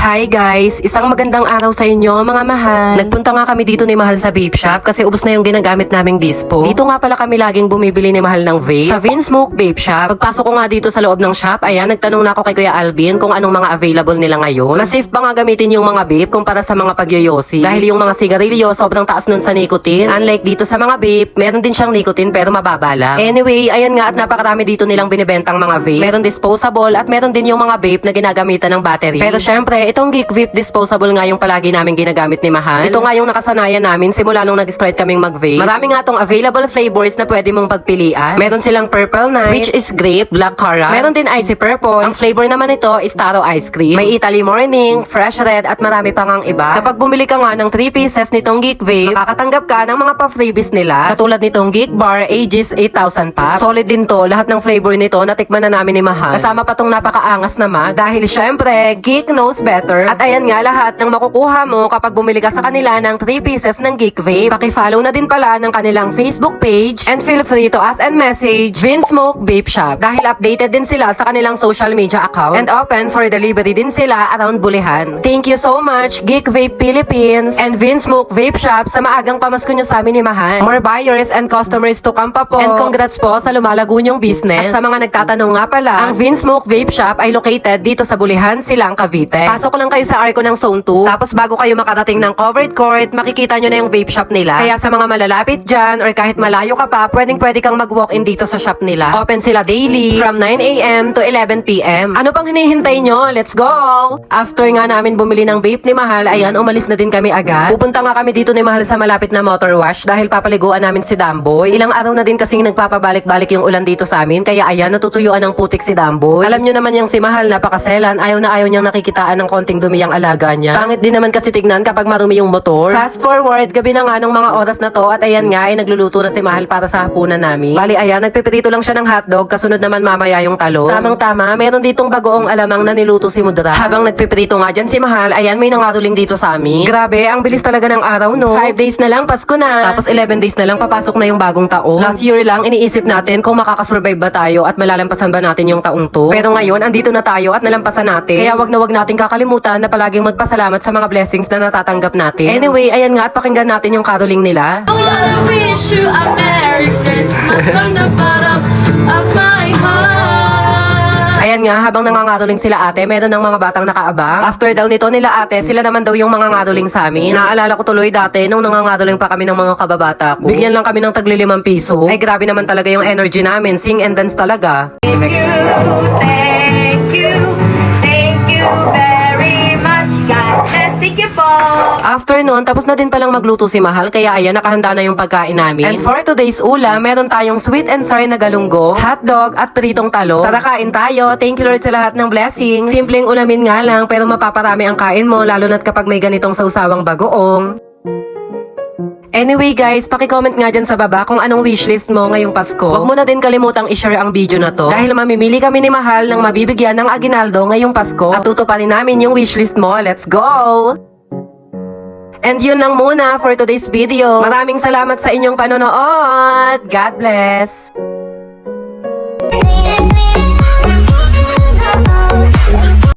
Hi guys! Isang magandang araw sa inyo mga mahal. Nagpunta nga kami dito ni Mahal sa vape shop kasi ubos na yung ginagamit naming dispo. Dito nga pala kami laging bumibili ni Mahal ng vape sa Vinsmoke Vape Shop. Pagpasok ko nga dito sa loob ng shop, ayan, nagtanong na ako kay Kuya Alvin kung anong mga available nila ngayon. Mas safe ba nga gamitin yung mga vape kumpara sa mga pagyoyosi? Dahil yung mga sigarilyo sobrang taas nun sa nicotine. Unlike dito sa mga vape, meron din siyang nicotine pero mababa lang. Anyway, ayan nga at napakarami dito nilang binibentang mga vape. Meron disposable at meron din yung mga vape na ginagamitan ng battery. Pero syempre, itong Geek Vape disposable nga yung palagi namin ginagamit ni Mahal. Ito nga yung nakasanayan namin simula nung nag-start kaming mag-vape. Marami nga tong available flavors na pwede mong pagpilian. Meron silang Purple Night, which is grape, black currant. Meron din Icy Purple. Ang flavor naman ito is Taro Ice Cream. May Italy Morning, Fresh Red at marami pa ngang iba. Kapag bumili ka nga ng 3 pieces nitong Geek Vape, makakatanggap ka ng mga pa-freebies nila. Katulad nitong Geek Bar, Aegis 8,000 packs. Solid din to. Lahat ng flavor nito natikman na namin ni Mahal. Kasama pa tong napakaangas na mag. Dahil syempre, Geek knows better. At ayan nga lahat ng makukuha mo kapag bumili ka sa kanila ng 3 pieces ng Geek Vape. Paki-follow na din pala ng kanilang Facebook page and feel free to ask and message Vinsmoke Vape Shop dahil updated din sila sa kanilang social media account and open for delivery din sila around Bulihan. Thank you so much Geek Vape Philippines and Vinsmoke Vape Shop sa maagang pamasko nyo sa amin ni Mahal. More buyers and customers to come pa po. And congrats po sa lumalago nyong business. At sa mga nagtatanong nga pala, ang Vinsmoke Vape Shop ay located dito sa Bulihan, Silang, Cavite. Pasok lang kayo sa arko ng Zone 2. Tapos bago kayo makarating ng covered court, makikita nyo na yung vape shop nila. Kaya sa mga malalapit dyan or kahit malayo ka pa, pwede kang mag-walk-in dito sa shop nila. Open sila daily from 9 a.m. to 11 p.m. Ano pang hinihintay nyo? Let's go! After nga namin bumili ng vape ni Mahal, ayan, umalis na din kami agad. Pupunta nga kami dito ni Mahal sa malapit na motor wash dahil papaliguan namin si Damboy. Ilang araw na din kasing nagpapabalik-balik yung ulan dito sa amin, kaya ayan, natutuyuan ng putik si Damboy. Alam nyo naman yung si Mahal, napakaselan, ayaw na ayaw niyang nakikitaan ng konting dumi ang alaga niya. Pangit din naman kasi tignan kapag marumi yung motor. Fast forward, gabi na nga nung mga oras na to at ayan nga ay nagluluto na si Mahal para sa hapunan namin. Bali ayan, nagpipirito lang siya ng hotdog, kasunod naman mamaya yung talong. Tamang-tama, meron ditong bagoong alamang na niluto si Mudra. Habang nagpipirito nga dyan si Mahal, ayan may nangaruling dito sa amin. Grabe, ang bilis talaga ng araw no. 5 days na lang, Pasko na. Tapos 11 days na lang, papasok na yung bagong taon. Last year lang, iniisip natin kung makakasurvive ba tayo at malalampasan ba natin yung taong to. Pero ngayon, andito na tayo at nalampasan natin. Kaya wag na wag natin kakalimutan na palaging magpasalamat sa mga blessings na natatanggap natin. Anyway, ayan nga at pakinggan natin yung caroling nila. I wanna wish you a Merry Christmas from the bottom of my heart. Ayan nga, habang nangangaroling sila ate, meron ng mga batang nakaabang. After daw nito nila ate, sila naman daw yung mga ngaroling sa amin. Naalala ko tuloy dati, nung nangangaroling pa kami ng mga kababata ko. Bigyan lang kami ng tagli 5 piso. Ay grabe naman talaga yung energy namin, sing and dance talaga. Thank you very much. God bless. Thank you po. After nun, tapos na din palang magluto si Mahal, kaya ayan, nakahanda na yung pagkain namin. And for today's ulam, meron tayong sweet and sour na galunggong, hotdog, at pritong talong. Tara kain tayo. Thank you Lord sa lahat ng blessings. Simpleng ulamin nga lang, pero mapaparami ang kain mo, lalo na't kapag may ganitong sausawang bagoong. Anyway guys, paki-comment nga dyan sa baba kung anong wishlist mo ngayong Pasko. Huwag mo na din kalimutang i-share ang video na to dahil mamimili kami ni Mahal ng mabibigyan ng aginaldo ngayong Pasko at tutuparin namin yung wishlist mo. Let's go! And yun lang muna for today's video. Maraming salamat sa inyong panonood. God bless!